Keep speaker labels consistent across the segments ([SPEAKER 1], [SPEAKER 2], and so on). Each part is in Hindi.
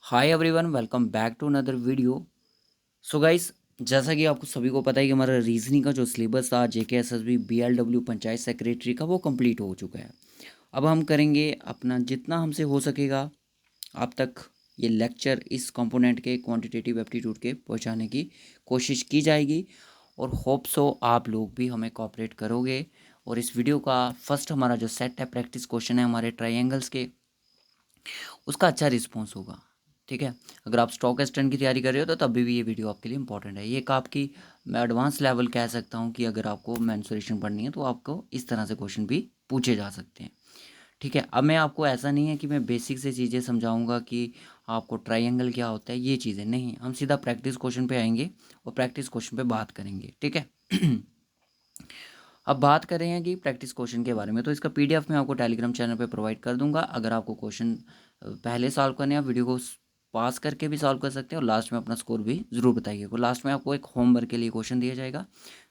[SPEAKER 1] Hi everyone, welcome back to another video. So guys, जैसा कि आपको सभी को पता है कि हमारा रीजनिंग का जो सिलेबस था JKSSB BLW पंचायत सेक्रेटरी का वो कंप्लीट हो चुका है। अब हम करेंगे अपना जितना हमसे हो सकेगा आप तक ये लेक्चर इस कंपोनेंट के क्वांटिटेटिव एप्टीट्यूड के पहुंचाने की कोशिश की जाएगी और होप सो आप लोग भी हमें कोऑपरेट करोगे। और इस वीडियो का फर्स्ट हमारा जो सेट है प्रैक्टिस क्वेश्चन है हमारे ट्रायंगल्स के, उसका अच्छा रिस्पॉन्स होगा। ठीक है, अगर आप स्टॉक एक्सटेंड की तैयारी कर रहे हो तो तभी भी ये वीडियो आपके लिए इंपॉर्टेंट है। ये एक आपकी मैं एडवांस लेवल कह सकता हूँ कि अगर आपको मेंसुरेशन पढ़नी है तो आपको इस तरह से क्वेश्चन भी पूछे जा सकते हैं। ठीक है, अब मैं आपको ऐसा नहीं है कि मैं बेसिक से चीज़ें समझाऊंगा कि आपको ट्रायंगल क्या होता है, ये चीज़ें नहीं, हम सीधा प्रैक्टिस क्वेश्चन पे आएंगे और प्रैक्टिस क्वेश्चन पे बात करेंगे। ठीक है अब बात कर रहे हैं कि प्रैक्टिस क्वेश्चन के बारे में, तो इसका PDF मैं आपको टेलीग्राम चैनल पे प्रोवाइड कर दूंगा। अगर आपको क्वेश्चन पहले सॉल्व करने हैं, वीडियो को पास करके भी सॉल्व कर सकते हैं और लास्ट में अपना स्कोर भी ज़रूर बताइएगा। लास्ट में आपको एक होमवर्क के लिए क्वेश्चन दिया जाएगा।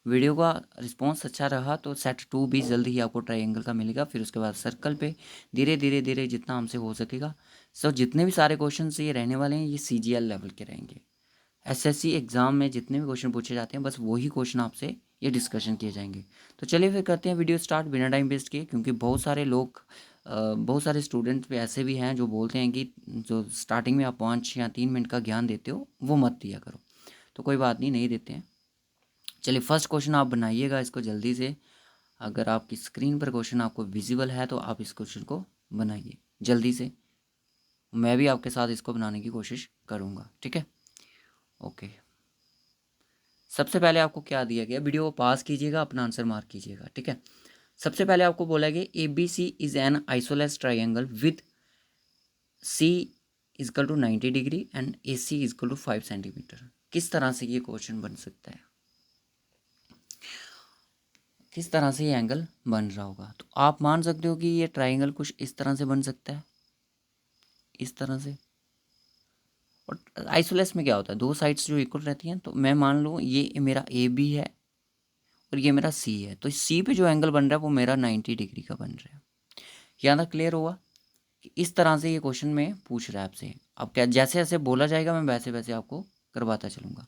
[SPEAKER 1] वीडियो का रिस्पॉन्स अच्छा रहा तो सेट 2 भी जल्दी ही आपको ट्रायंगल का मिलेगा। फिर उसके बाद सर्कल पे धीरे धीरे धीरे जितना हमसे हो सकेगा। सो जितने भी सारे क्वेश्चन ये रहने वाले हैं ये CGL लेवल के रहेंगे। SSC एग्ज़ाम में जितने भी क्वेश्चन पूछे जाते हैं बस वही क्वेश्चन आपसे ये डिस्कशन किए जाएंगे। तो चलिए फिर करते हैं वीडियो स्टार्ट बिना टाइम वेस्ट किए, क्योंकि बहुत सारे लोग बहुत सारे स्टूडेंट ऐसे भी हैं जो बोलते हैं कि जो स्टार्टिंग में आप 5 या 3 मिनट का ज्ञान देते हो वो मत दिया करो। तो कोई बात नहीं, नहीं देते हैं। चलिए फर्स्ट क्वेश्चन आप बनाइएगा इसको जल्दी से। अगर आपकी स्क्रीन पर क्वेश्चन आपको विजिबल है तो आप इस क्वेश्चन को बनाइए जल्दी से। मैं भी आपके साथ इसको बनाने की कोशिश करूँगा। ठीक है, ओके। सबसे पहले आपको क्या दिया गया, वीडियो को पास कीजिएगा, अपना आंसर मार्क कीजिएगा। ठीक है, सबसे पहले आपको बोला गया ABC is an isosceles triangle with C equal to 90 degree and AC equal to 5 centimetre. किस तरह से ये क्वेश्चन बन सकता है, किस तरह से ये एंगल बन रहा होगा? तो आप मान सकते हो कि ये ट्राइंगल कुछ इस तरह से बन सकता है, इस तरह से। और आइसोलेस में क्या होता है, दो साइड्स जो इक्वल रहती हैं। तो मैं मान लूँ ये मेरा AB है और ये मेरा C है, तो C पे जो एंगल बन रहा है वो मेरा 90 डिग्री का बन रहा है। यहाँ तक क्लियर हुआ कि इस तरह से ये क्वेश्चन में पूछ रहा है आपसे। अब क्या जैसे जैसे बोला जाएगा मैं वैसे वैसे आपको करवाता चलूँगा।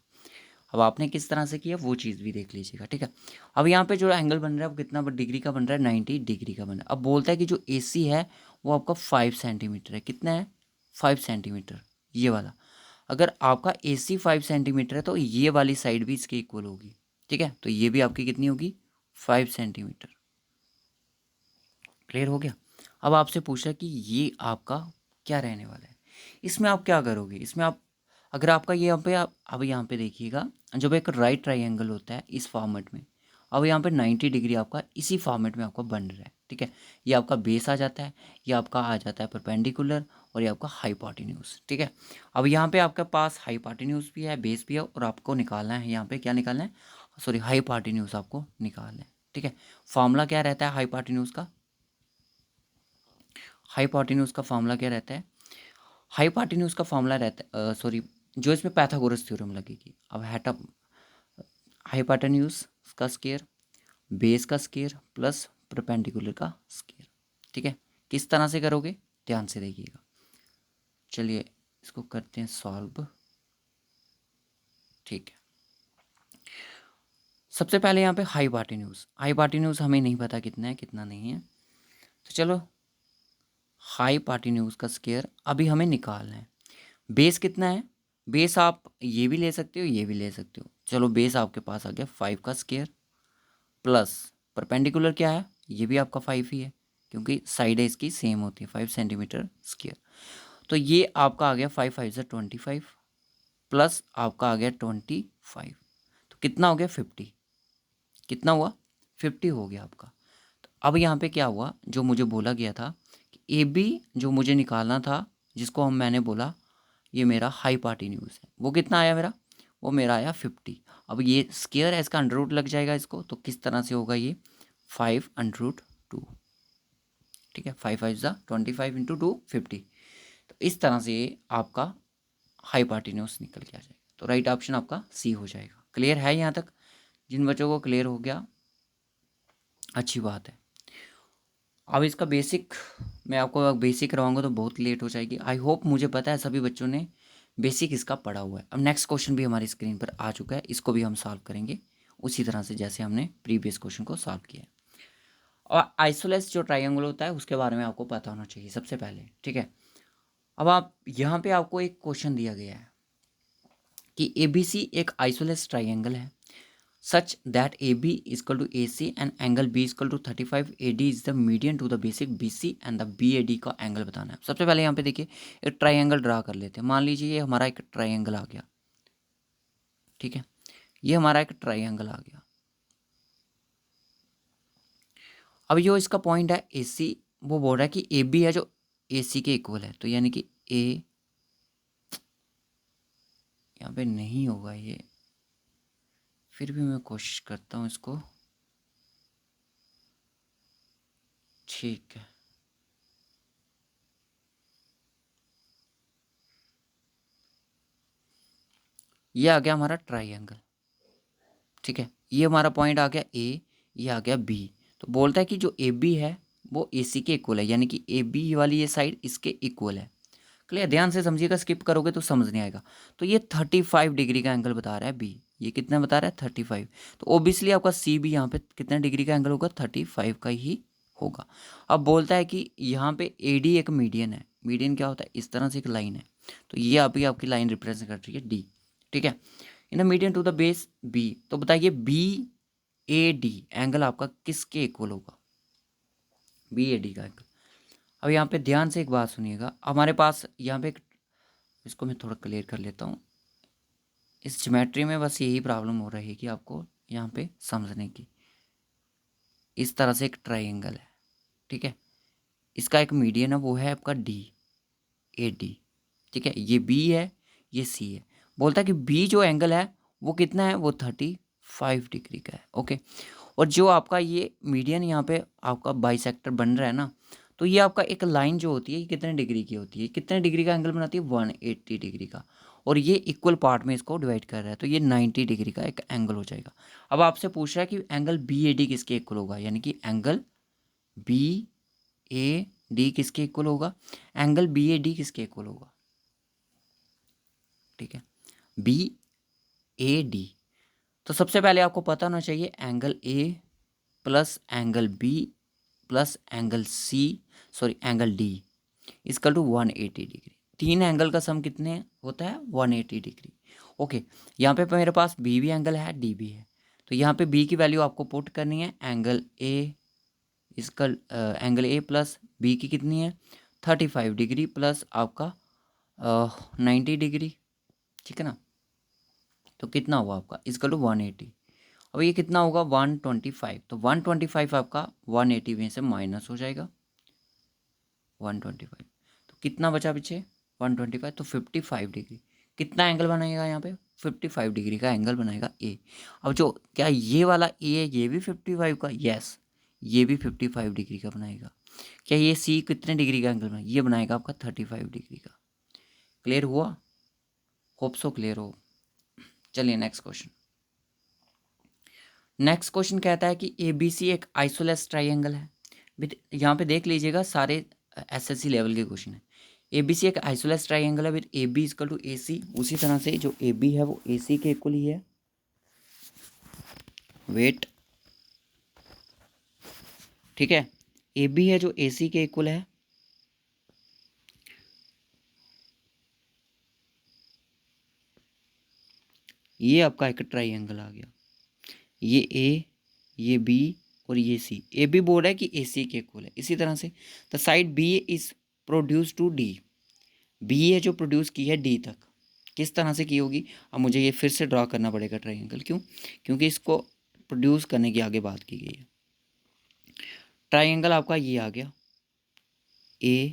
[SPEAKER 1] अब आपने किस तरह से किया वो चीज़ भी देख लीजिएगा। ठीक है, अब यहाँ पे जो एंगल बन रहा है वो कितना डिग्री का बन रहा है, 90 डिग्री का बन रहा है। अब बोलता है कि जो AC है वो आपका 5 सेंटीमीटर है। कितना है? 5 सेंटीमीटर, ये वाला। अगर आपका AC 5 सेंटीमीटर है तो ये वाली साइड भी इसके इक्वल होगी। ठीक है, तो ये भी आपकी कितनी होगी? 5 सेंटीमीटर। क्लियर हो गया? अब आपसे पूछा कि ये आपका क्या रहने वाला है। इसमें आप क्या करोगे, इसमें आप अगर आपका ये यहाँ पे आप अब यहाँ पे देखिएगा, जब एक राइट ट्राइंगल होता है इस फॉर्मेट में, अब यहाँ पे 90 डिग्री आपका इसी फॉर्मेट में आपका बन रहा है। ठीक है, ये आपका बेस आ जाता है, ये आपका आ जाता है परपेंडिकुलर और ये आपका हाइपोटेन्यूज। ठीक है, अब यहाँ पे आपके पास हाइपोटेन्यूज भी है, बेस भी है, और आपको निकालना है यहाँ पे क्या निकालना है, सॉरी हाइपोटेन्यूज आपको निकालना है। ठीक है, फॉर्मूला क्या रहता है हाइपोटेन्यूज का? हाइपोटेन्यूज का फॉर्मूला क्या रहता है? हाइपोटेन्यूज का फॉर्मूला रहता है सॉरी, जो इसमें पैथागोरस थ्योरम लगेगी। अब हेटा हाइपोटेन्यूज का स्क्वायर, बेस का स्क्वायर प्लस परपेंडिकुलर का स्क्वायर। ठीक है, किस तरह से करोगे ध्यान से देखिएगा। चलिए इसको करते हैं सॉल्व। ठीक है, सबसे पहले यहाँ पे हाइपोटेन्यूज हमें नहीं पता कितना है कितना नहीं है, तो चलो हाइपोटेन्यूज का स्क्वायर अभी हमें निकालना है। बेस कितना है? बेस आप ये भी ले सकते हो, ये भी ले सकते हो। चलो बेस आपके पास आ गया 5 का स्क्वायर प्लस परपेंडिकुलर क्या है, ये भी आपका 5 ही है क्योंकि साइड इसकी सेम होती है, 5 सेंटीमीटर स्क्वायर। तो ये आपका आ गया 5 5 से 25 प्लस आपका आ गया 25, तो कितना हो गया 50। कितना हुआ? 50 हो गया आपका। तो अब यहाँ पे क्या हुआ, जो मुझे बोला गया था कि AB जो मुझे निकालना था, जिसको हम मैंने बोला ये मेरा हाइपोटेन्यूज है, वो कितना आया मेरा? वो मेरा आया 50। अब ये स्क्वायर है, इसका अंडर रूट लग जाएगा इसको, तो किस तरह से होगा ये 5√2। ठीक है, 5 5 ज़ा 25 इंटू 2 50। तो इस तरह से आपका हाइपोटेन्यूज निकल के आ जाएगा। तो राइट ऑप्शन आपका C हो जाएगा। क्लियर है यहाँ तक? जिन बच्चों को क्लियर हो गया अच्छी बात है। अब इसका बेसिक मैं आपको बेसिक करवाऊंगा तो बहुत लेट हो जाएगी। आई होप, मुझे पता है सभी बच्चों ने बेसिक इसका पढ़ा हुआ है। अब नेक्स्ट क्वेश्चन भी हमारी स्क्रीन पर आ चुका है, इसको भी हम सॉल्व करेंगे उसी तरह से जैसे हमने प्रीवियस क्वेश्चन को सॉल्व किया है। और आइसोलेस जो ट्राइंगल होता है उसके बारे में आपको पता होना चाहिए सबसे पहले, ठीक है। अब आप यहाँ पे आपको एक क्वेश्चन दिया गया है कि ए बी सी एक आइसोलेस ट्राइंगल है such that AB is equal to AC and angle B is equal to 35 AD is the median to the basic BC and the BAD का एंगल बताना है। सबसे पहले यहाँ पे देखिए एक ट्राइंगल ड्रा कर लेते हैं। मान लीजिए ये हमारा एक ट्राइंगल आ गया, ठीक है, ये हमारा एक ट्राइंगल आ गया। अब जो इसका पॉइंट है AC, वो बोल रहा है कि AB है जो AC के इक्वल है, तो यानी कि A यहाँ पे नहीं होगा ये, फिर भी मैं कोशिश करता हूँ इसको, ठीक है। ये आ गया हमारा ट्राइंगल, ठीक है, ये हमारा पॉइंट आ गया A, ये आ गया B। तो बोलता है कि जो AB है वो AC के इक्वल है, यानी कि AB वाली ये साइड इसके इक्वल है। क्लियर, ध्यान से समझिएगा, स्किप करोगे तो समझ नहीं आएगा। तो ये 35 डिग्री का एंगल बता रहा है B, ये कितना बता रहा है 35। तो ओबियसली आपका C भी यहाँ पे कितने डिग्री का एंगल होगा, 35 का ही होगा। अब बोलता है कि यहाँ पे AD एक मीडियन है। मीडियन क्या होता है, इस तरह से एक लाइन है, तो ये अभी आपकी लाइन रिप्रेजेंट कर रही है D, ठीक है, in median to the base B। तो बताइए BAD एंगल आपका किसके इक्वल होगा, BAD का एंगल। अब यहाँ पे ध्यान से एक बात सुनिएगा, हमारे पास यहाँ पे इसको मैं थोड़ा क्लियर कर लेता हूँ। इस ज्योमेट्री में बस यही प्रॉब्लम हो रही है कि आपको यहाँ पे समझने की। इस तरह से एक ट्राइंगल है, ठीक है, इसका एक मीडियन है, वो है आपका DAD, ठीक है, ये B है, ये C है। बोलता है कि B जो एंगल है वो कितना है, वो 35 डिग्री का है, ओके। और जो आपका ये मीडियन यहाँ पे आपका बाइसेक्टर बन रहा है ना, तो ये आपका एक लाइन जो होती है ये कितने डिग्री की होती है, कितने डिग्री का एंगल बनाती है, 180 डिग्री का। और ये इक्वल पार्ट में इसको डिवाइड कर रहा है, तो ये 90 डिग्री का एक एंगल हो जाएगा। अब आपसे पूछ रहा है कि एंगल BAD किसके इक्वल होगा, यानी कि एंगल BAD किसके इक्वल होगा, एंगल BAD किसके इक्वल होगा, ठीक है, BAD। तो सबसे पहले आपको पता होना चाहिए angle A plus angle B plus angle angle D equal to 180 degree. तीन एंगल का सम कितने होता है, 180 डिग्री, ओके। यहाँ पे मेरे पास B भी एंगल है, D भी है, तो यहाँ पे B की वैल्यू आपको पुट करनी है, एंगल A प्लस B की कितनी है 35 डिग्री प्लस आपका 90 डिग्री, ठीक है ना। तो कितना हुआ आपका इसकल टू 180। अब ये कितना होगा 125, तो 125 आपका 180 में से माइनस हो जाएगा 125। तो कितना बचा पीछे 125, तो 55 डिग्री। कितना एंगल बनाएगा यहाँ पे 55 डिग्री का एंगल बनाएगा A। अब जो क्या ये वाला A है ये भी 55 का, यस, ये भी 55 डिग्री का बनाएगा। क्या ये C कितने डिग्री का एंगल बनाएगा, ये बनाएगा आपका 35 डिग्री का। क्लियर हुआ, होप सो क्लियर हो। चलिए नेक्स्ट क्वेश्चन। नेक्स्ट क्वेश्चन कहता है कि ABC एक आइसोलेस ट्राइंगल है। विद यहाँ पे देख लीजिएगा सारे SSC लेवल के क्वेश्चन है। ABC एक आइसोलेस ट्राइंगल है with AB equal to AC। उसी तरह से जो AB है वो AC के इक्वल ही है। वेट, ठीक है, AB है जो AC के इक्वल है। ये आपका एक ट्राइंगल आ गया, ये A, ये B और ये C। AB बोल रहा है कि AC के इक्वल है। इसी तरह से the side B is produce to D। B है जो प्रोड्यूस की है D तक। किस तरह से की होगी, अब मुझे ये फिर से ड्रा करना पड़ेगा ट्राइंगल, क्यों, क्योंकि इसको प्रोड्यूस करने की आगे बात की गई है। ट्राइंगल आपका ये आ गया A।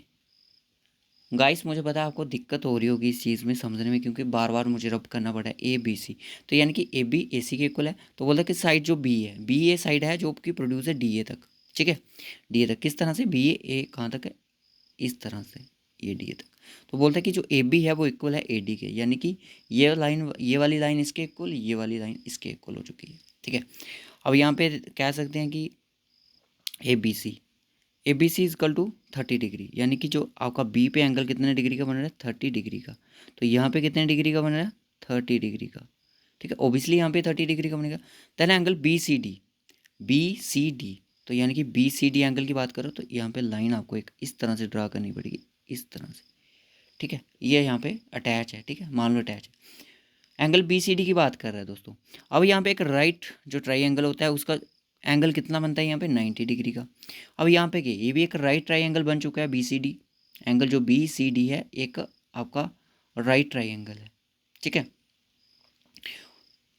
[SPEAKER 1] गाइस मुझे पता है आपको दिक्कत हो रही होगी इस चीज़ में समझने में, क्योंकि बार बार मुझे रब करना पड़ा है ABC। तो यानी कि AB AC के इक्वल है। तो बोलता है कि साइड जो B है, B ये साइड है जो कि प्रोड्यूस है DA तक, ठीक है, DA तक। किस तरह से BA कहाँ तक है, इस तरह से ये DA तक। तो बोलता है कि जो AB है वो इक्वल है AD के, यानी कि ये लाइन, ये वाली लाइन इसके इक्वल, ये वाली लाइन इसके इक्वल हो चुकी है, ठीक है। अब यहाँ पे कह सकते हैं कि ABC A B C equal to 30 degree, यानी कि जो आपका बी पे एंगल कितने डिग्री का बन रहा है, 30 डिग्री का। तो यहाँ पे कितने डिग्री का बन रहा है, 30 डिग्री का। ठीक है, ओबियसली यहाँ पे 30 डिग्री का बनेगा। Then angle B C D, B C D, तो यानी कि बी सी डी एंगल की बात करो तो यहाँ पे लाइन आपको एक इस तरह से ड्रा करनी पड़ेगी, इस तरह से। ठीक है, ये यहाँ पे अटैच है। ठीक है, मान लो अटैच है। एंगल बी सी डी की बात कर रहा है दोस्तों। अब यहाँ पे एक राइट जो ट्राइंगल होता है उसका एंगल कितना बनता है यहाँ पे, 90 डिग्री का। अब यहाँ पे ये भी एक राइट ट्राइंगल बन चुका है बी सी डी। एंगल जो बी सी डी है एक आपका राइट ट्राइंगल है। ठीक है,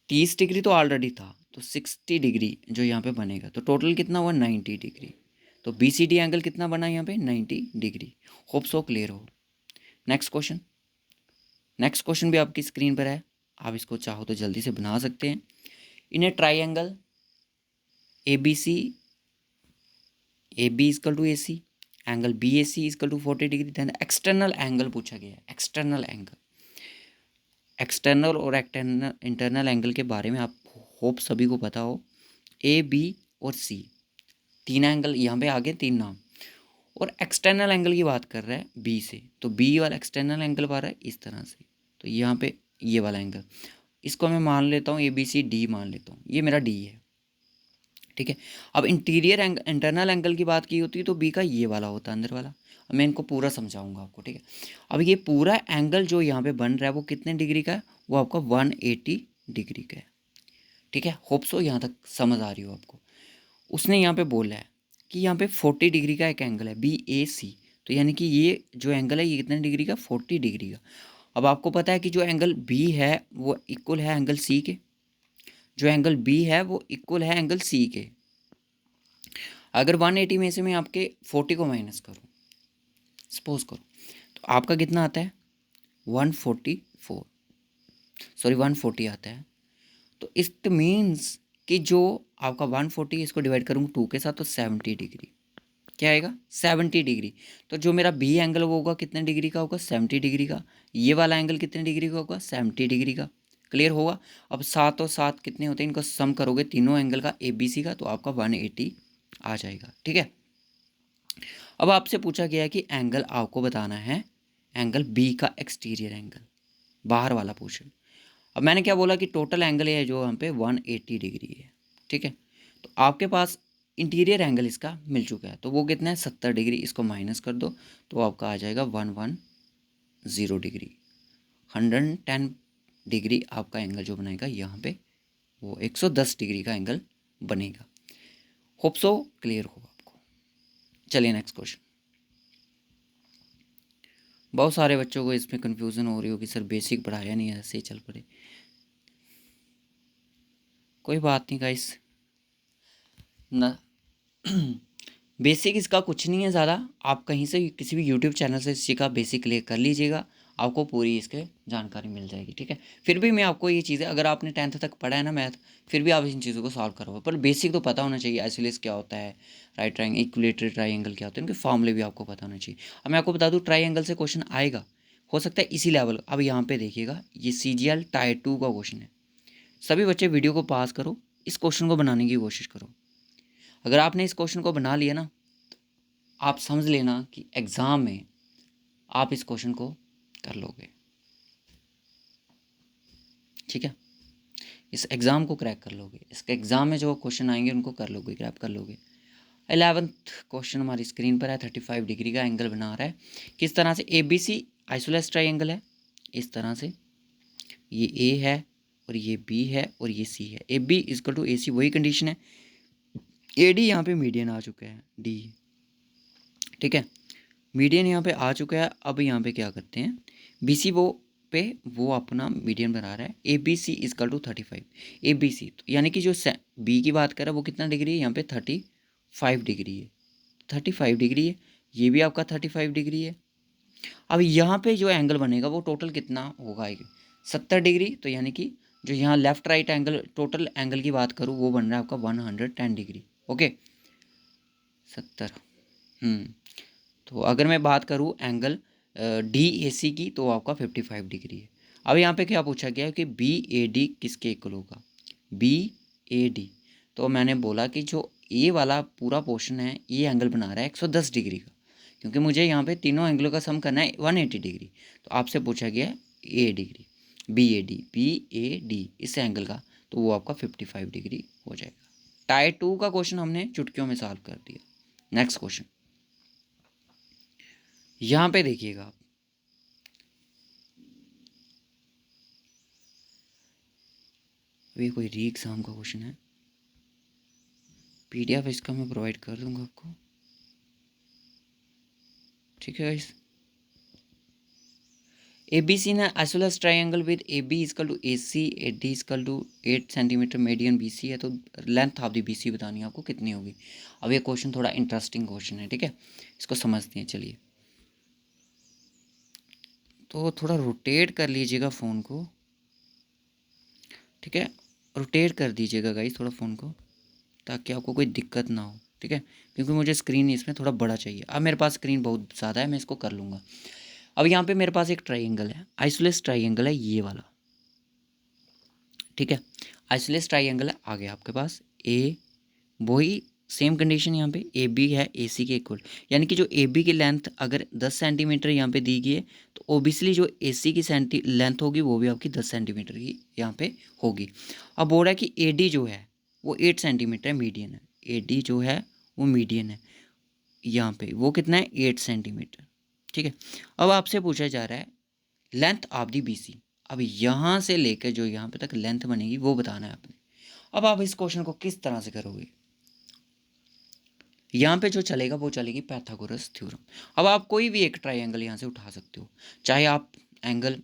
[SPEAKER 1] 30 डिग्री तो ऑलरेडी था, तो 60 डिग्री जो यहाँ पे बनेगा, तो टोटल कितना हुआ, 90 डिग्री। तो बी सी डी एंगल कितना बना यहाँ पे, 90 डिग्री। होप सो क्लियर हो। नेक्स्ट क्वेश्चन, नेक्स्ट क्वेश्चन भी आपकी स्क्रीन पर है, आप इसको चाहो तो जल्दी से बना सकते हैं। In a triangle A B C, A B equal to A C, angle B A C equal to 40 degree. Then external angle पूछा गया है, एक्सटर्नल एंगल। एक्सटर्नल और इंटरनल एंगल के बारे में आप होप सभी को पता हो। ए बी और सी, तीन एंगल यहाँ पे आगे, तीन नाम। और एक्सटर्नल एंगल की बात कर रहा है बी से, तो बी वाला एक्सटर्नल एंगल पा रहा है इस तरह से। तो यहाँ पे ये वाला एंगल, इसको मैं मान लेता हूँ ए बी सी डी मान लेता हूँ, ये मेरा डी है। ठीक है, अब इंटीरियर इंटरनल एंगल की बात की होती है तो बी का ये वाला होता है, अंदर वाला। अब मैं इनको पूरा समझाऊंगा आपको। ठीक है, अब ये पूरा एंगल जो यहाँ पे बन रहा है वो कितने डिग्री का है, वो आपका 180 डिग्री का है। ठीक है, होप सो यहाँ तक समझ आ रही हो आपको। उसने यहाँ पे बोला है कि यहाँ पे 40 डिग्री का एक एंगल है बी ए सी, तो यानी कि ये जो एंगल है ये कितने डिग्री का, 40 डिग्री का। अब आपको पता है कि जो एंगल बी है वो इक्वल है एंगल सी के, जो एंगल बी है वो इक्वल है एंगल सी के। अगर 180 में से मैं आपके 40 को माइनस करूँ, सपोज करो, तो आपका कितना आता है, 144, सॉरी 140 आता है। तो इट मीन्स कि जो आपका 140 इसको डिवाइड करूँगा 2 के साथ तो 70 डिग्री, क्या आएगा, 70 डिग्री। तो जो मेरा बी एंगल वो होगा कितने डिग्री का होगा, 70 डिग्री का। ये वाला एंगल कितने डिग्री का होगा, 70 डिग्री का। क्लियर होगा। अब 7 और 7 कितने होते हैं, इनको सम करोगे तीनों एंगल का ए बी सी का, तो आपका 180 आ जाएगा। ठीक है, अब आपसे पूछा गया है कि एंगल आपको बताना है, एंगल बी का एक्सटीरियर एंगल, बाहर वाला पोर्शन। अब मैंने क्या बोला कि टोटल एंगल है जो यहाँ पे 180 डिग्री है। ठीक है, तो आपके पास इंटीरियर एंगल इसका मिल चुका है, तो वो कितना है, 70 डिग्री। इसको माइनस कर दो तो आपका आ जाएगा 110 डिग्री। 110 डिग्री आपका एंगल जो बनेगा यहाँ पे वो 110 डिग्री का एंगल बनेगा। होप सो क्लियर हो आपको। चलिए नेक्स्ट क्वेश्चन। बहुत सारे बच्चों को इसमें कन्फ्यूज़न हो रही होगी, सर बेसिक पढ़ाया नहीं है, ऐसे ही चल पड़े। कोई बात नहीं गाइस, ना बेसिक इसका कुछ नहीं है ज़्यादा। आप कहीं से किसी भी यूट्यूब चैनल से इसका बेसिक क्लियर कर लीजिएगा, आपको पूरी इसके जानकारी मिल जाएगी। ठीक है, फिर भी मैं आपको ये चीज़ें, अगर आपने 10th तक पढ़ा है ना मैथ, फिर भी आप इन चीज़ों को सॉल्व करोगे, पर बेसिक तो पता होना चाहिए। आइसोसेलेस क्या होता है, राइट ट्राइंगल, इक्विलेटरल ट्राइंगल क्या होता है, उनके फॉर्मूले भी आपको पता होना चाहिए। अब मैं आपको बता दूँ ट्राइंगल से क्वेश्चन आएगा, हो सकता है इसी लेवल। अब यहाँ पे देखिएगा, ये CGL टायर 2 का क्वेश्चन है। सभी बच्चे वीडियो को पास करो, इस क्वेश्चन को बनाने की कोशिश करो। अगर आपने इस क्वेश्चन को बना लिया ना, आप समझ लेना कि एग्ज़ाम में आप इस क्वेश्चन को कर लोगे। ठीक है, इस एग्ज़ाम को क्रैक कर लोगे, इसके एग्ज़ाम में जो क्वेश्चन आएंगे उनको कर लोगे, क्रैक कर लोगे। 11th क्वेश्चन हमारी स्क्रीन पर है। 35 डिग्री का एंगल बना रहा है, किस तरह से, ABC आइसोसेलेस ट्राइंगल है, इस तरह से। ये A है और ये B है और ये C है। AB इजकल टू AC, वही कंडीशन है। AD यहाँ पे मीडियन आ चुका है, D। ठीक है, मीडियन यहाँ पे आ चुका है। अब यहाँ पे क्या करते हैं, BC वो अपना मीडियन बना रहा है। ABC इजकल टू 35, ABC तो यानी कि जो B की बात कर रहा है वो कितना डिग्री है, यहाँ पे 35 डिग्री है, 35 डिग्री है। ये भी आपका 35 डिग्री है। अब यहाँ पे जो एंगल बनेगा वो टोटल कितना होगा, 70 डिग्री। तो यानी कि जो यहाँ left right angle, total angle की बात करूँ वो बन रहा है आपका 110 डिग्री। ओके, 70। तो अगर मैं बात करूँ एंगल DAC की, तो आपका 55 डिग्री है। अब यहाँ पे क्या पूछा गया है कि BAD किसके इक्वल होगा, BAD। तो मैंने बोला कि जो ये वाला पूरा पोर्शन है, ये एंगल बना रहा है 110 डिग्री का, क्योंकि मुझे यहाँ पे तीनों एंगलों का सम करना है 180 डिग्री। तो आपसे पूछा गया है ए डिग्री, बी ए डी इस एंगल का, तो वो आपका 55 डिग्री हो जाएगा। टायर 2 का क्वेश्चन हमने चुटकियों में सॉल्व कर दिया। नेक्स्ट क्वेश्चन यहाँ पे देखिएगा आप, ये कोई री एग्जाम का क्वेश्चन है, पीडीएफ इसका मैं प्रोवाइड कर दूंगा आपको, ठीक है गाइस। ABC ना isosceles triangle with AB equal to AC, AD equal to 8 centimetre, median BC है, तो लेंथ ऑफ दी BC बतानी है आपको कितनी होगी। अब ये क्वेश्चन थोड़ा इंटरेस्टिंग क्वेश्चन है, ठीक है, इसको समझते हैं। चलिए, तो थोड़ा रोटेट कर लीजिएगा फ़ोन को, ठीक है, रोटेट कर दीजिएगा गाइस थोड़ा फ़ोन को, ताकि आपको कोई दिक्कत ना हो, ठीक है, क्योंकि मुझे स्क्रीन इसमें थोड़ा बड़ा चाहिए। अब मेरे पास स्क्रीन बहुत ज़्यादा है, मैं इसको कर लूँगा। अब यहाँ पे मेरे पास एक ट्राइंगल है, आइसोलेस ट्राइंगल है ये वाला, ठीक है, आइसोलेस ट्राइंगल है। आ गया आपके पास ए, वही सेम कंडीशन यहाँ पे ए बी है ए सी के इक्वल, यानी कि जो ए बी की लेंथ अगर 10 सेंटीमीटर यहाँ पे दी गई है, तो ओबियसली जो ए सी की लेंथ होगी वो भी आपकी 10 सेंटीमीटर की यहाँ पे होगी। अब बोल रहा है कि ए डी जो है वो 8 सेंटीमीटर है, मीडियन है, ए डी जो है वो मीडियन है, यहाँ पे वो कितना है 8 सेंटीमीटर, ठीक है। अब आपसे पूछा जा रहा है length of the B C, अब यहाँ से लेकर जो यहाँ पे तक लेंथ बनेगी वो बताना है आपने। अब आप इस क्वेश्चन को किस तरह से करोगे, यहाँ पे जो चलेगा वो चलेगी पाइथागोरस थ्योरम। अब आप कोई भी एक ट्राइंगल यहाँ से उठा सकते हो, चाहे आप एंगल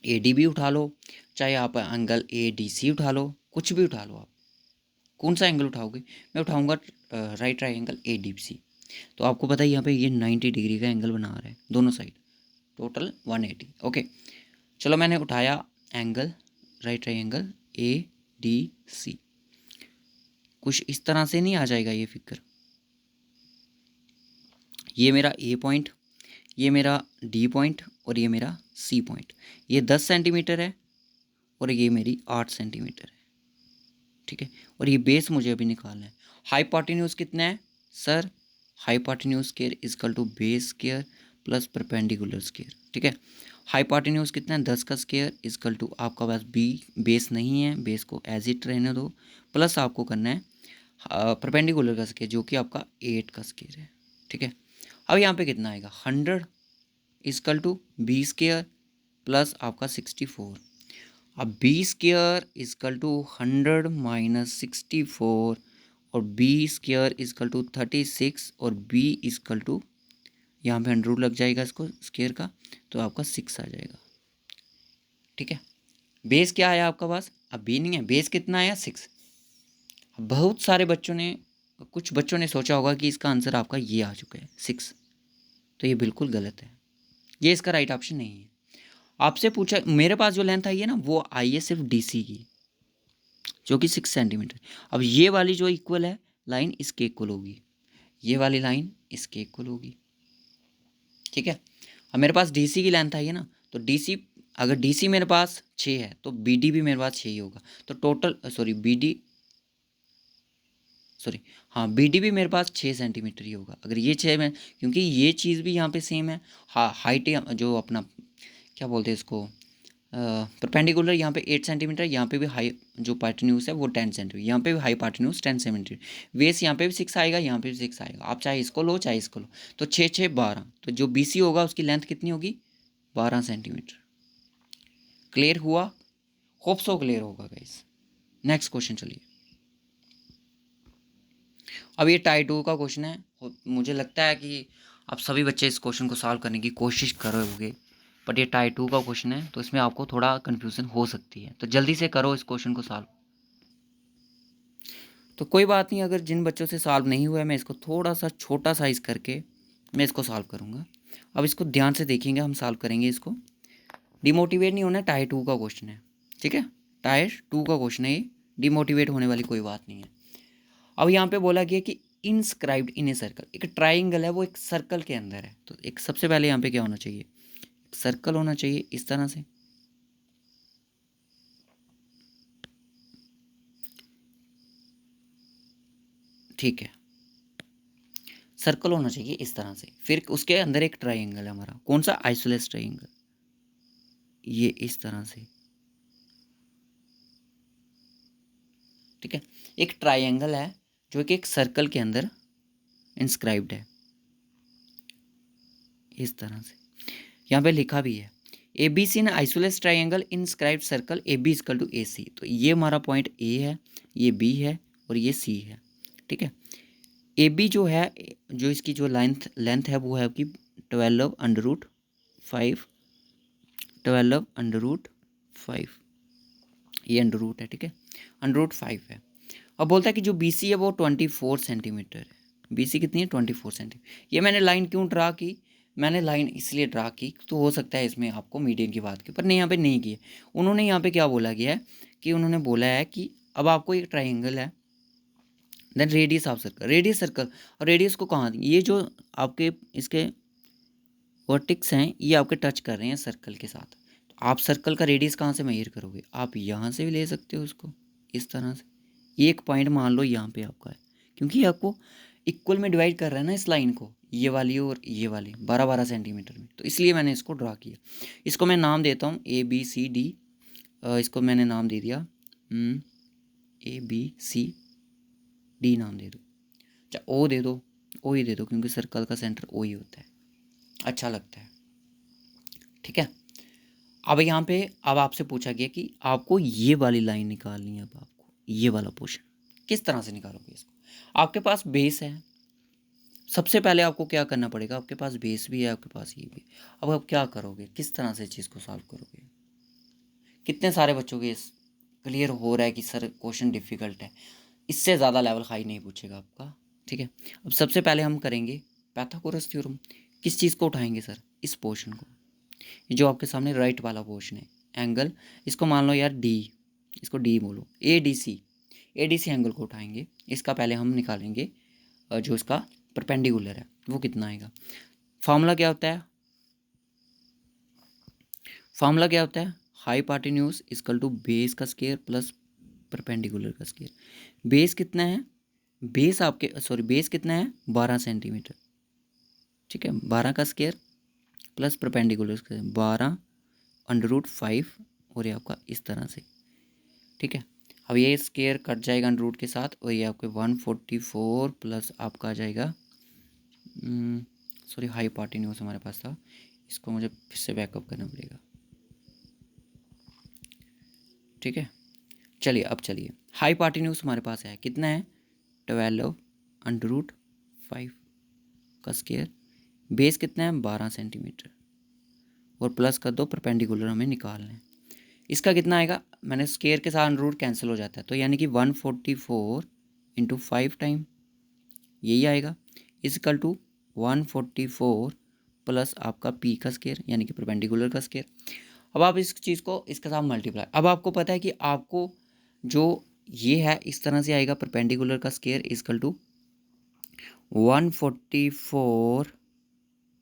[SPEAKER 1] ए डी बी उठा लो, चाहे आप एंगल ए डी सी उठा लो, कुछ भी उठा लो। आप कौन सा एंगल उठाओगे? मैं उठाऊंगा right triangle A D C. तो आपको पता है यहाँ पे ये 90 डिग्री का एंगल बना रहा है दोनों साइड, टोटल 180। ओके, चलो मैंने उठाया angle right triangle A D C. कुछ इस तरह से नहीं आ जाएगा ये फिगर, ये मेरा ए पॉइंट, ये मेरा डी पॉइंट और ये मेरा सी पॉइंट। ये 10 सेंटीमीटर है और ये मेरी 8 सेंटीमीटर है, ठीक है। और ये बेस मुझे अभी निकालना है। हाइपोटेन्यूज कितना है sir? Hypotenuse square equal to base square plus perpendicular square, ठीक है। हाइपोटेन्यूज कितना है 10 का स्क्वायर इक्वल टू आपका पास बी, बेस नहीं है, बेस को एज इट रहने दो, प्लस आपको करना है परपेंडिकुलर का स्क्वायर जो कि आपका 8 का स्क्वायर है, ठीक है। अब यहाँ पे कितना आएगा 100 equal to B square plus आपका 64। अब B square equal to 100 minus 64 और बी स्क्वायर इक्वल टू 36 और बी इक्वल टू यहाँ पे 100 लग जाएगा इसको स्क्वायर का, तो आपका 6 आ जाएगा, ठीक है। बेस क्या आया आपका पास? अब बी नहीं है, बेस कितना आया 6। बहुत सारे बच्चों ने, कुछ बच्चों ने सोचा होगा कि इसका आंसर आपका ये आ चुका है 6, तो ये बिल्कुल गलत है, ये इसका राइट ऑप्शन नहीं है। आपसे पूछा, मेरे पास जो लेंथ आई है ना वो आई है सिर्फ डीसी की, जो कि 6 सेंटीमीटर। अब ये वाली जो इक्वल है लाइन इसके इक्वल होगी, ये वाली लाइन इसके इक्वल होगी, ठीक है। अब मेरे पास डीसी की लेंथ आई है ना, तो डीसी, अगर डीसी मेरे पास 6 है तो बीडी भी मेरे पास 6 ही होगा, तो टोटल सॉरी बीडी सॉरी हाँ बीडी भी मेरे पास 6 सेंटीमीटर ही होगा अगर ये 6 में, क्योंकि ये चीज़ भी यहाँ पे सेम है। हाँ, हाइट जो अपना क्या बोलते हैं इसको, परपेंडिकुलर यहाँ पे 8 सेंटीमीटर, यहाँ पे भी हाई जो पार्टन्यूज है वो 10 सेंटीमीटर, यहाँ पे भी हाई पार्टन्यूज 10 सेंटीमीटर, वेस यहाँ पे भी 6 आएगा, यहाँ पे भी 6 आएगा। आप चाहे इसको लो चाहे इसको लो, तो 6 6 12, तो जो BC होगा उसकी लेंथ कितनी होगी 12 सेंटीमीटर। क्लियर हुआ? होप सो क्लियर होगा गाइस। नेक्स्ट क्वेश्चन चलिए। अब ये टाइप 2 का क्वेश्चन है, मुझे लगता है कि आप सभी बच्चे इस क्वेश्चन को सॉल्व करने की कोशिश करोगे, बट ये टाइप 2 का क्वेश्चन है तो इसमें आपको थोड़ा कन्फ्यूज़न हो सकती है, तो जल्दी से करो इस क्वेश्चन को सॉल्व। तो कोई बात नहीं, अगर जिन बच्चों से सॉल्व नहीं हुआ है मैं इसको थोड़ा सा छोटा साइज़ करके मैं इसको सॉल्व करूँगा। अब इसको ध्यान से देखेंगे, हम सॉल्व करेंगे इसको, डिमोटिवेट नहीं होना है, टायर 2 का क्वेश्चन है, ठीक है, टायर 2 का क्वेश्चन है ये, डिमोटिवेट होने वाली कोई बात नहीं है। अब यहाँ पे बोला गया कि इनस्क्राइब्ड इन ए सर्कल, एक ट्राइंगल है वो एक सर्कल के अंदर है, तो एक सबसे पहले यहाँ पे क्या होना चाहिए, एक सर्कल होना चाहिए इस तरह से, ठीक है, सर्कल होना चाहिए इस तरह से। फिर उसके अंदर एक ट्राइंगल है हमारा, कौन सा, आइसोलेस ट्राइंगल, ये इस तरह से, ठीक है। एक ट्राइंगल है जो कि एक सर्कल के अंदर इंस्क्राइब्ड है इस तरह से, यहाँ पे लिखा भी है A B C in isosceles triangle inscribed circle A B equal to A C. तो ये हमारा पॉइंट ए है, ये बी है और ये सी है, ठीक है। ए बी जो है, जो इसकी जो लेंथ है वो है आपकी 12√5, 12√5, ये अंडर रूट है, ठीक है, √5 है। अब बोलता है कि जो बी सी है वो 24 सेंटीमीटर है। बी सी कितनी है, 24 सेंटीमीटर। ये मैंने लाइन क्यों ड्रा की, मैंने लाइन इसलिए ड्रा की, तो हो सकता है इसमें आपको मीडियन की बात की, पर नहीं, यहाँ पे नहीं की है उन्होंने। यहाँ पे क्या बोला गया है कि उन्होंने बोला है कि अब आपको एक ट्राइंगल है, then radius of circle, radius circle, और रेडियस को कहाँ, ये जो आपके इसके वर्टिक्स हैं ये आपके टच कर रहे हैं सर्कल के साथ। तो आप सर्कल का रेडियस कहाँ से मेजर करोगे, आप यहाँ से भी ले सकते हो उसको इस तरह से। एक पॉइंट मान लो यहाँ पे आपका है, क्योंकि ये आपको इक्वल में डिवाइड कर रहा है ना इस लाइन को, ये वाली और ये वाली 12-12 सेंटीमीटर में, तो इसलिए मैंने इसको ड्रा किया। इसको मैं नाम देता हूँ ए बी सी डी, इसको मैंने नाम दे दिया ए बी सी डी, नाम दे दो, अच्छा ओ दे दो, ओ ही दे दो, क्योंकि सर्कल का सेंटर ओ ही होता है, अच्छा लगता है, ठीक है। अब यहाँ पे अब आपसे पूछा गया कि आपको ये वाली लाइन निकालनी है, अब आपको ये वाला पोर्शन किस तरह से निकालोगे इसको। आपके पास बेस है, सबसे पहले आपको क्या करना पड़ेगा, आपके पास बेस भी है, आपके पास ये भी। अब आप क्या करोगे, किस तरह से चीज़ को सॉल्व करोगे। कितने सारे बच्चों के क्लियर हो रहा है कि सर क्वेश्चन डिफ़िकल्ट है, इससे ज़्यादा लेवल हाई नहीं पूछेगा आपका, ठीक है। अब सबसे पहले हम करेंगे पाइथागोरस थ्योरम। किस चीज़ को उठाएंगे सर, इस पोर्शन को, जो आपके सामने राइट वाला पोर्शन है, एंगल, इसको मान लो यार डी, इसको डी बोलो, ए डी सी एंगल को उठाएंगे। इसका पहले हम निकालेंगे जो इसका परपेंडिकुलर है वो कितना आएगा। फार्मूला क्या होता है, फार्मूला क्या होता है, हाइपोटेन्यूज इक्वल टू बेस का स्क्वायर प्लस परपेंडिकुलर का स्क्वायर। बेस कितना है, बेस आपके सॉरी बेस कितना है 12 सेंटीमीटर, ठीक है, 12 का स्क्वायर प्लस परपेंडिकुलर का 12√5, और ये आपका इस तरह से, ठीक है। अब ये स्क्वायर कट जाएगा √ के साथ, और ये आपके 144 प्लस आपका आ जाएगा, सॉरी हाइपोटेन्यूज हमारे पास था, इसको मुझे फिर से बैकअप करना पड़ेगा, ठीक है। चलिए अब चलिए, हाइपोटेन्यूज हमारे पास है कितना है 12√5 का स्क्वायर, बेस कितना है 12 सेंटीमीटर, और प्लस कर दो परपेंडिकुलर हमें निकालना है। इसका कितना आएगा, मैंने स्क्वायर के साथ √ कैंसिल हो जाता है, तो यानी कि 144 × 5 टाइम यही आएगा, इक्वल टू 144 प्लस आपका पी का स्क्वायर यानी कि परपेंडिकुलर का स्क्वायर। अब आप इस चीज़ को इसके साथ मल्टीप्लाई, अब आपको पता है कि आपको जो ये है इस तरह से आएगा, परपेंडिकुलर का स्क्वायर इक्वल टू 144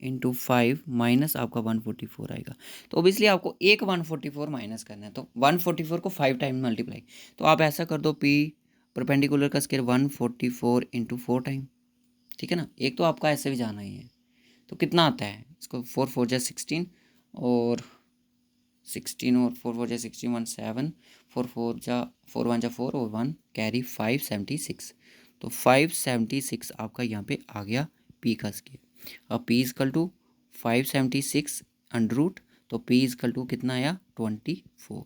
[SPEAKER 1] × 5 माइनस आपका 144 आएगा। तो ओबियसली आपको एक 144 माइनस करना है, तो 144 को 5 टाइम मल्टीप्लाई, तो आप ऐसा कर दो पी परपेंडिकुलर का स्क्वायर 144 × 4 टाइम, ठीक है ना। एक तो आपका ऐसे भी जाना ही है, तो कितना आता है इसको 4 4 जा 16 और 16 और 4 4 जा 16 1 7 4 4 जा 4 1 जा 4 और 1 कैरी 576, तो 576 आपका यहाँ पे आ गया पी का स्क्वायर। अब पी इक्वल टू 576 √ तो पी इक्वल टू कितना आया 24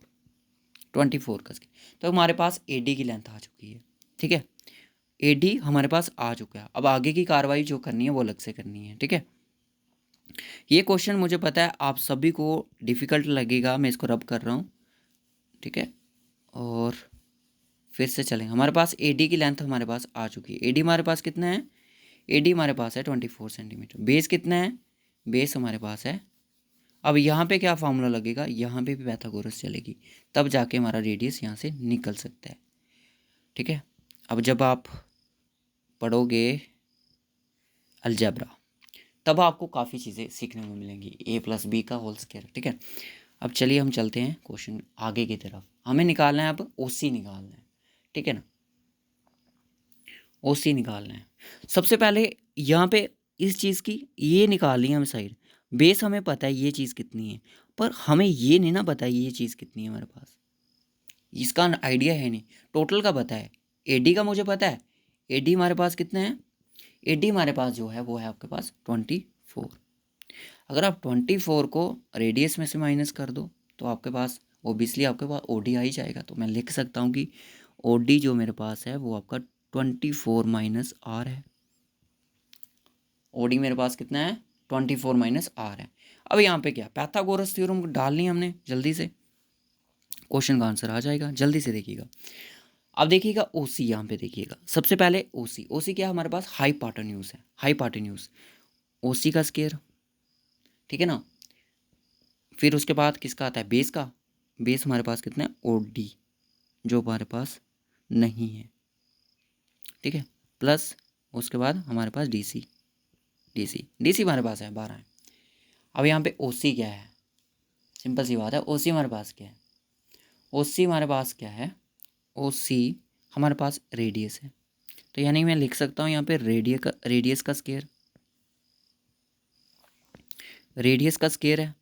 [SPEAKER 1] का स्क्वायर। तो हमारे पास ए डी की लेंथ आ चुकी है, ठीक है, ए डी हमारे पास आ चुका है। अब आगे की कार्रवाई जो करनी है वो अलग से करनी है, ठीक है। ये क्वेश्चन मुझे पता है आप सभी को डिफ़िकल्ट लगेगा, मैं इसको रब कर रहा हूँ, ठीक है। और फिर से चलें, हमारे पास ए डी की लेंथ हमारे पास आ चुकी है। ए डी हमारे पास कितना है, ए डी हमारे पास है 24 सेंटीमीटर। बेस कितना है, बेस हमारे पास है, अब यहाँ पे क्या फार्मूला लगेगा, यहाँ पे भी पाइथागोरस चलेगी, तब जाके हमारा रेडियस यहाँ से निकल सकता है, ठीक है। अब जब आप पढ़ोगे अलजेब्रा तब आपको काफ़ी चीज़ें सीखने को मिलेंगी, a + b का होल स्क्वायर, ठीक है। अब चलिए हम चलते हैं क्वेश्चन आगे की तरफ, हमें निकालना है अब ओसी निकालना है, ठीक है ना। OC निकालना है। सबसे पहले यहाँ पे इस चीज़ की ये निकालनी है हमें साइड। बेस हमें पता है ये चीज़ कितनी है, पर हमें ये नहीं ना पता ये चीज़ कितनी है हमारे पास, इसका आइडिया है नहीं। टोटल का पता है, AD का मुझे पता है। AD हमारे पास कितने हैं, AD हमारे पास जो है वो है आपके पास 24। अगर आप 24 को रेडियस में से माइनस कर दो तो आपके पास ओबियसली आपके पास OD आ ही जाएगा। तो मैं लिख सकता हूँ कि OD जो मेरे पास है वो आपका 24 माइनस R है। OD मेरे पास कितना है, 24 माइनस R है। अब यहाँ पे क्या, पाइथागोरस थ्योरम डालनी है हमने, जल्दी से क्वेश्चन का आंसर आ जाएगा, जल्दी से देखिएगा। अब देखिएगा OC, यहाँ पे देखिएगा सबसे पहले OC क्या है हमारे पास, हाइपोटेन्यूज है, हाइपोटेन्यूज OC का स्क्वायर, ठीक है ना। फिर उसके बाद किसका आता है, बेस का, बेस हमारे पास कितना है OD, जो हमारे पास नहीं है, ठीक है। प्लस उसके बाद हमारे पास DC हमारे पास है 12 है। अब यहाँ पे OC क्या है, सिंपल सी बात है, OC हमारे पास क्या है, OC हमारे पास क्या है, OC हमारे पास रेडियस है। तो यानी मैं लिख सकता हूँ यहाँ पे रेडियस का स्क्वायर, रेडियस का स्क्वायर है,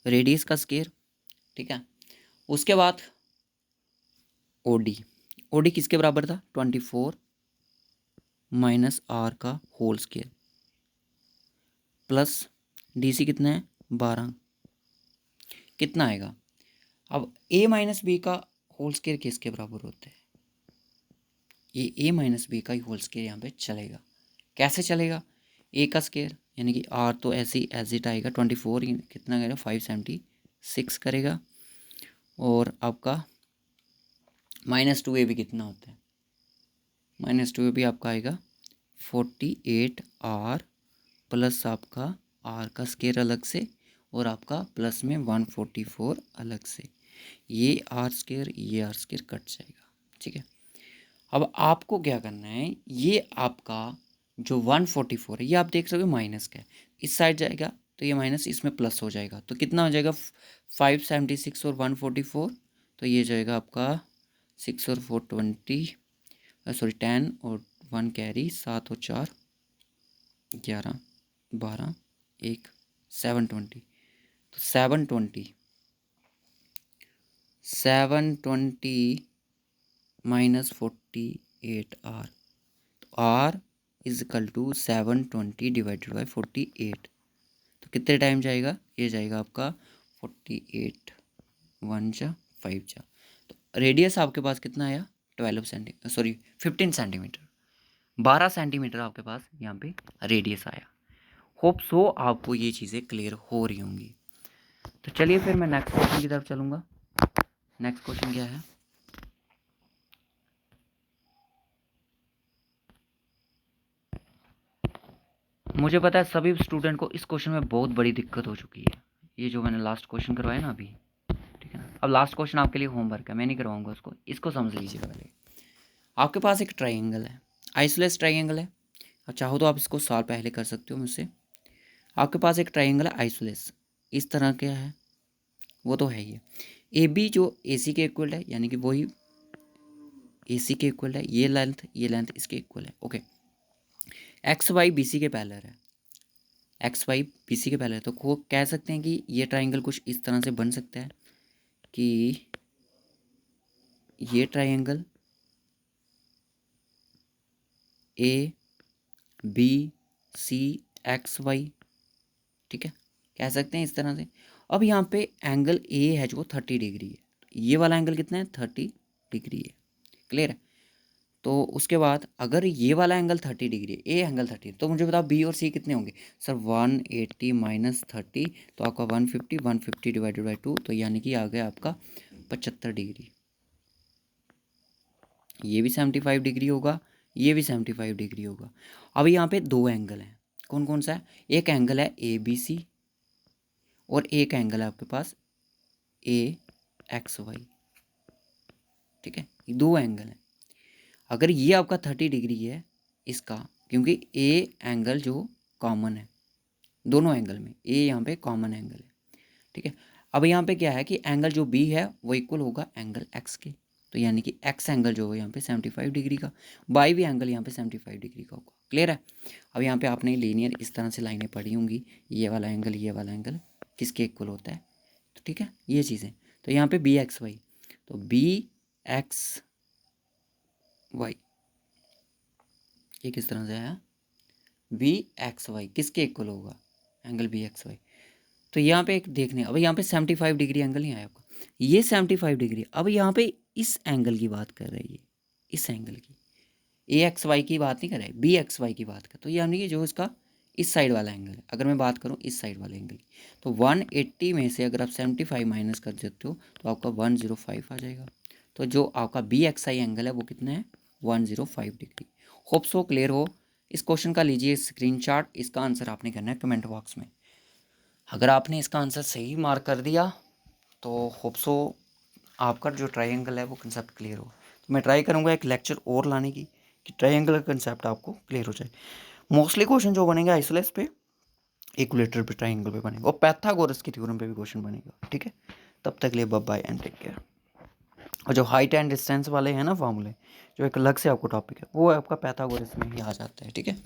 [SPEAKER 1] रेडियस का स्क्वायर, ठीक है। उसके बाद OD किसके बराबर था, 24 माइनस R का होल स्क्वायर, प्लस DC कितना है 12, कितना आएगा। अब A माइनस बी का होल स्क्वायर किसके बराबर होता है, ये A माइनस बी का ही होल स्क्वायर यहाँ पे चलेगा। कैसे चलेगा, A का स्क्वायर यानी कि R तो ऐसे ही एज इट आएगा, 24 कितना करेगा 576 करेगा, और आपका -2AB कितना होता है, -2AB आपका आएगा 48R प्लस आपका R का स्क्वायर अलग से, और आपका प्लस में 144 अलग से, ये R स्क्वायर ये R स्क्वायर कट जाएगा, ठीक है। अब आपको क्या करना है, ये आपका जो 144 है ये आप देख सकते हो माइनस का है, इस साइड जाएगा तो ये माइनस इसमें प्लस हो जाएगा, तो कितना हो जाएगा 576 और 144, तो ये जाएगा आपका 6 और 4 20, सॉरी 10 और 1 कैरी, 7 और 4 11 12 1 720, तो 720 माइनस 48R, तो R is equal to 720 divided by 48, तो कितने टाइम जाएगा, ये जाएगा आपका 48 1 जा 5 जा, तो रेडियस आपके पास कितना आया 15 सेंटीमीटर, 12 सेंटीमीटर आपके पास यहाँ पे रेडियस आया। होप सो आपको ये चीज़ें क्लियर हो रही होंगी। तो चलिए फिर मैं नेक्स्ट क्वेश्चन की तरफ चलूँगा। नेक्स्ट क्वेश्चन क्या है, मुझे पता है सभी स्टूडेंट को इस क्वेश्चन में बहुत बड़ी दिक्कत हो चुकी है, ये जो मैंने लास्ट क्वेश्चन करवाया ना अभी, ठीक है ना। अब लास्ट क्वेश्चन आपके लिए होमवर्क है, मैं नहीं करवाऊंगा उसको, इसको समझ लीजिएगा पहले। आपके पास एक ट्राइंगल है, आइसोलेस ट्राइंगल है, और चाहो तो आप इसको साल पहले कर सकते हो मुझसे। आपके पास एक ट्राइंगल है आइसोलेस, इस तरह का है, वो तो है ही है। AB जो AC के इक्वल है, यानी कि वही AC के इक्वल है, ये लेंथ इसके इक्वल है, ओके। XY BC के पैरेलल है, XY BC के पैरेलल है, तो वो कह सकते हैं कि ये ट्राइंगल कुछ इस तरह से बन सकता है कि ये ट्राइंगल ABCXY, ठीक है, कह सकते हैं इस तरह से। अब यहाँ पे एंगल A है जो 30 डिग्री है, ये वाला एंगल कितना है 30 डिग्री है, क्लियर है। तो उसके बाद अगर ये वाला एंगल 30 डिग्री है, ए एंगल 30, तो मुझे बताओ B और C कितने होंगे सर, 180 माइनस 30, तो आपका 150 डिवाइडेड बाई 2, तो यानी कि आ गया आपका 75 डिग्री। ये भी 75 डिग्री होगा, ये भी 75 डिग्री होगा। अब यहाँ पे दो एंगल हैं, कौन कौन सा है, एक एंगल है ABC और एक एंगल है आपके पास AXY, ठीक है, ये दो एंगल हैं। अगर ये आपका 30 डिग्री है इसका, क्योंकि ए एंगल जो कॉमन है दोनों एंगल में, ए यहाँ पे कॉमन एंगल है, ठीक है। अब यहाँ पे क्या है कि एंगल जो बी है वो इक्वल होगा एंगल एक्स के, तो यानी कि एक्स एंगल जो है यहाँ पे 75 डिग्री का, बाई भी एंगल यहाँ पे 75 डिग्री का होगा। क्लियर है। अब यहाँ पे आपने लीनियर इस तरह से लाइनें पढ़ी होंगी, ये वाला एंगल किसके इक्वल होता है, तो ठीक है ये चीज़ें। तो यहाँ पे बी एक्स वाई, तो बी एक्स वाई ये किस तरह से आया, बी एक्स वाई किसके इक्वल होगा, एंगल बी एक्स वाई। तो यहाँ पे एक देखने, अब यहाँ पे 75 डिग्री एंगल नहीं आया आपका, ये 75 डिग्री। अब यहाँ पे इस एंगल की बात कर रही है, इस एंगल की, ए एक्स वाई की बात नहीं कर रहा है, बी एक्स वाई की बात कर, तो यानी कि जो इसका इस साइड वाला एंगल है, अगर मैं बात करूँ इस साइड वाले एंगल की, तो 180 में से अगर आप 75 माइनस कर देते हो तो आपका 105 आ जाएगा। तो जो आपका बी एक्स आई एंगल है वो कितना है, 105 डिग्री। होप सो क्लियर हो। इस क्वेश्चन का लीजिए स्क्रीनशॉट, इसका आंसर आपने करना है कमेंट बॉक्स में। अगर आपने इसका आंसर सही मार्क कर दिया तो होप सो आपका जो ट्रायंगल है वो कंसेप्ट क्लियर हो। तो मैं ट्राई करूँगा एक लेक्चर और लाने की कि ट्रायंगल का कंसेप्ट आपको क्लियर हो जाए। मोस्टली क्वेश्चन जो बनेगा आइसोसेलेस पे, इक्विलेटरल पे, ट्रायंगल पे बनेगा, और पाइथागोरस की थ्योरम पे भी क्वेश्चन बनेगा। ठीक है, तब तक के लिए bye bye and take care. और जो हाइट एंड डिस्टेंस वाले हैं ना फॉर्मूले, जो एक अलग से आपको टॉपिक है, वो आपका पाइथागोरस में ही आ जाता है। ठीक है।